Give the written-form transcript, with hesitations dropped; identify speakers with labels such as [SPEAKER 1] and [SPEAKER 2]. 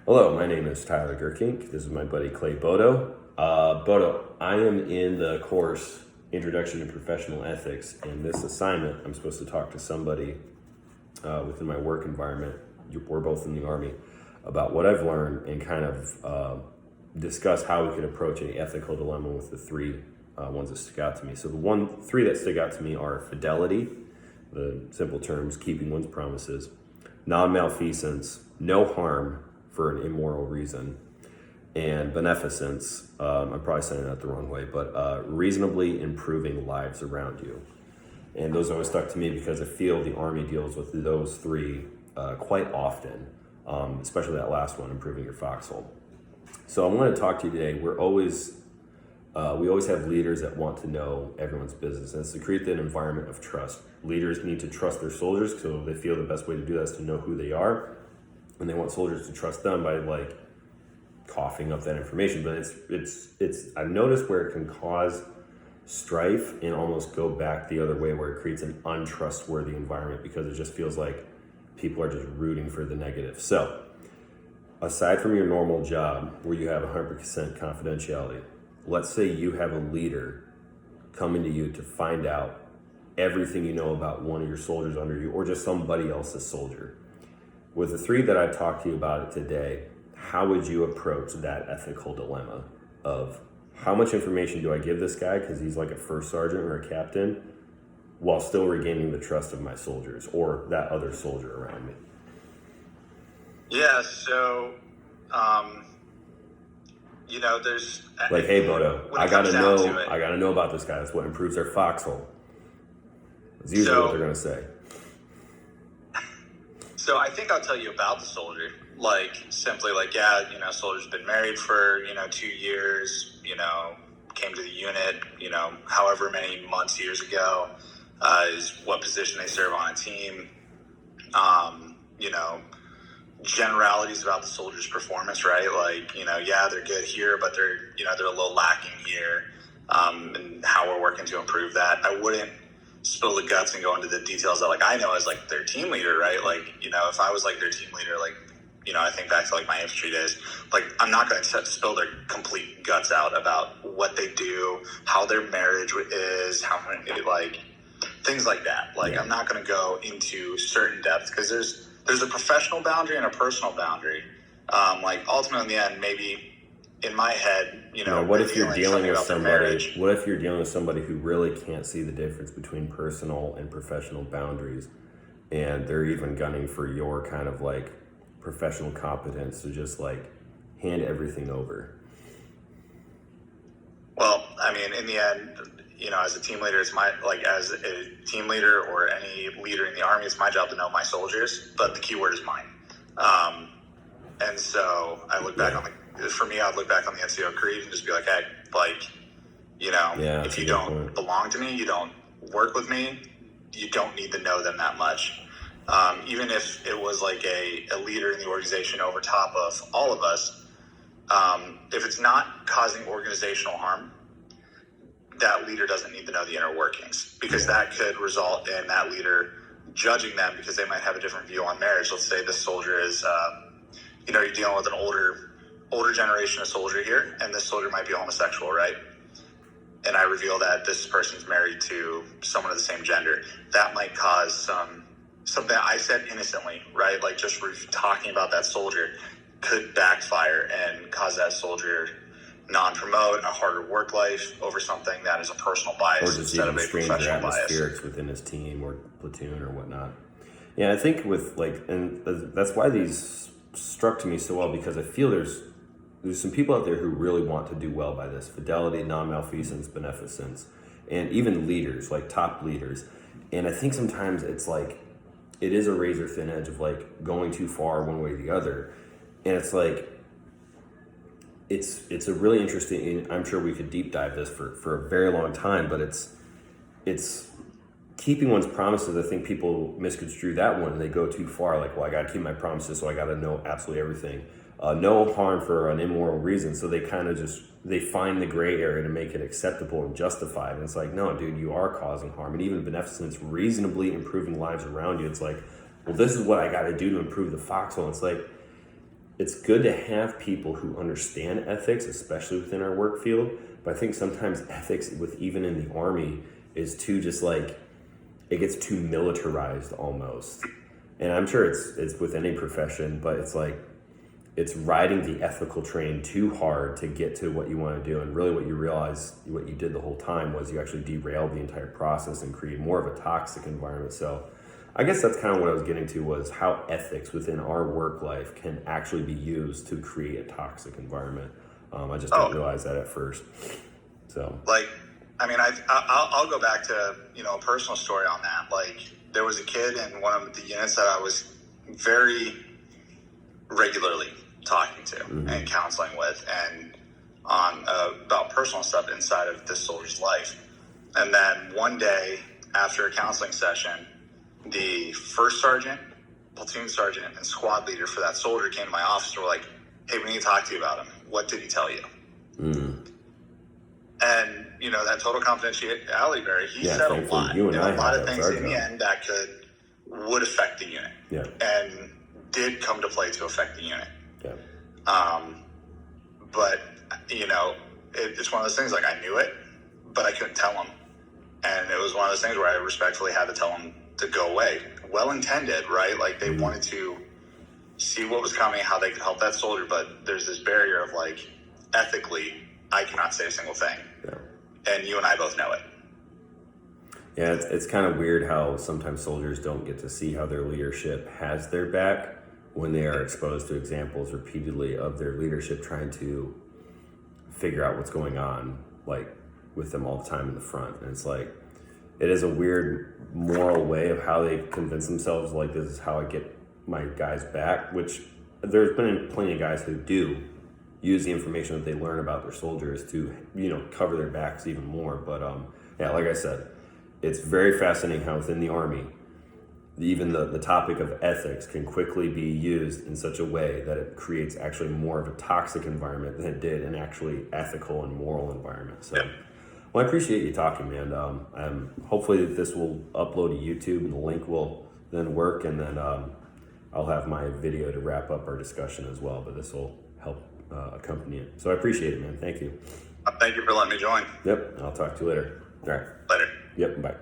[SPEAKER 1] Hello, my name is Tyler Gerkink. This is my buddy Clay Bodo. Bodo, I am in the course Introduction to Professional Ethics. In this assignment, I'm supposed to talk to somebody within my work environment. We're both in the Army about what I've learned and kind of discuss how we could approach an ethical dilemma with the three ones that stick out to me. So the three that stick out to me are fidelity, the simple terms, keeping one's promises, non-malfeasance, no harm for an immoral reason, and beneficence, I'm probably saying that the wrong way, but reasonably improving lives around you. And those always stuck to me because I feel the Army deals with those three quite often, especially that last one, improving your foxhole. So I want to talk to you today. We always have leaders that want to know everyone's business, and it's to create that environment of trust. Leaders need to trust their soldiers, so they feel the best way to do that is to know who they are, and they want soldiers to trust them by like coughing up that information. But it's I've noticed where it can cause strife and almost go back the other way, where it creates an untrustworthy environment because it just feels like people are just rooting for the negative. So aside from your normal job where you have 100% confidentiality, let's say you have a leader coming to you to find out everything you know about one of your soldiers under you or just somebody else's soldier. With the three that I talked to you about it today, how would you approach that ethical dilemma of how much information do I give this guy because he's like a first sergeant or a captain while still regaining the trust of my soldiers or that other soldier around me?
[SPEAKER 2] Yeah, so, there's...
[SPEAKER 1] Like, hey, Bodo, I gotta know about this guy. That's what improves their foxhole. That's usually what they're gonna say.
[SPEAKER 2] So I think I'll tell you about the soldier. Soldier's been married for, 2 years, came to the unit, however many months, years ago, is what position they serve on a team, generalities about the soldier's performance, right? They're good here, but they're a little lacking here, and how we're working to improve that. I wouldn't spill the guts and go into the details that I know as their team leader, right? If I was their team leader, I think back to my infantry days, I'm not going to spill their complete guts out about what they do, how their marriage is, how many, things like that. I'm not going to go into certain depths because there's a professional boundary and a personal boundary. Ultimately in the end, maybe in my head,
[SPEAKER 1] what if you're dealing with somebody? What if you're dealing with somebody who really can't see the difference between personal and professional boundaries, and they're even gunning for your kind of professional competence to just hand everything over?
[SPEAKER 2] Well, in the end, as a team leader, it's as a team leader or any leader in the Army, it's my job to know my soldiers, but the key word is mine. And so I look back I'd look back on the NCO Creed and just be like, hey, if you don't belong to me, you don't work with me, you don't need to know them that much. Even if it was a leader in the organization over top of all of us, if it's not causing organizational harm, that leader doesn't need to know the inner workings, because that could result in that leader judging them because they might have a different view on marriage. Let's say this soldier is, you're dealing with an older generation of soldier here, and this soldier might be homosexual, right? And I reveal that this person's married to someone of the same gender. That might cause something I said innocently, right? Just talking about that soldier could backfire and cause that soldier non-promote, a harder work life over something that is a personal bias instead of a professional bias.
[SPEAKER 1] Within his team or platoon or whatnot. Yeah, I think with and that's why these struck to me so well, because I feel there's some people out there who really want to do well by this: fidelity, non-malfeasance, beneficence, and even leaders, top leaders. And I think sometimes it's it is a razor thin edge of going too far one way or the other. And it's a really interesting, I'm sure we could deep dive this for a very long time, but it's keeping one's promises. I think people misconstrue that one and they go too far. I got to keep my promises, so I got to know absolutely everything. No harm for an immoral reason. So they kind of they find the gray area to make it acceptable and justified. And it's no, dude, you are causing harm. And even beneficence, reasonably improving lives around you. It's well, this is what I got to do to improve the foxhole. It's it's good to have people who understand ethics, especially within our work field. But I think sometimes ethics, with even in the Army, is too just like, it gets too militarized almost. And I'm sure it's with any profession, but it's like it's riding the ethical train too hard to get to what you want to do. And really, what you realize, what you did the whole time, was you actually derailed the entire process and create more of a toxic environment. So I guess that's kind of what I was getting to, was how ethics within our work life can actually be used to create a toxic environment. I just didn't realize that at first. So,
[SPEAKER 2] like, I mean, I'll go back to, a personal story on that. Like, there was a kid in one of the units that I was very regularly talking to and counseling with, and on about personal stuff inside of this soldier's life. And then one day after a counseling session, the first sergeant, platoon sergeant, and squad leader for that soldier came to my office and were like, "Hey, we need to talk to you about him. What did he tell you?" And, that total confidentiality barrier, he said a lot.
[SPEAKER 1] You and I
[SPEAKER 2] a lot of
[SPEAKER 1] had
[SPEAKER 2] things in the end that would affect the unit.
[SPEAKER 1] Yeah.
[SPEAKER 2] And did come to play to affect the unit.
[SPEAKER 1] Yeah.
[SPEAKER 2] But, it's one of those things, like, I knew it, but I couldn't tell him. And it was one of those things where I respectfully had to tell him to go away. Well intended, right? Like, they wanted to see what was coming, how they could help that soldier, but there's this barrier of, like, ethically, I cannot say a single thing.
[SPEAKER 1] Yeah.
[SPEAKER 2] And you and I both know it.
[SPEAKER 1] Yeah, it's kind of weird how sometimes soldiers don't get to see how their leadership has their back when they are exposed to examples repeatedly of their leadership trying to figure out what's going on, like, with them all the time in the front. And it's like, it is a weird moral way of how they convince themselves, like, this is how I get my guys back, which there's been plenty of guys who do use the information that they learn about their soldiers to, cover their backs even more. But yeah, like I said, it's very fascinating how within the Army, even the topic of ethics can quickly be used in such a way that it creates actually more of a toxic environment than it did an actually ethical and moral environment. So, well, I appreciate you talking, man. Hopefully this will upload to YouTube and the link will then work, and then I'll have my video to wrap up our discussion as well, but this will help accompany it. So I appreciate it, man. Thank you.
[SPEAKER 2] Thank you for letting me join.
[SPEAKER 1] Yep. I'll talk to you later. All right.
[SPEAKER 2] Later.
[SPEAKER 1] Yep. Bye.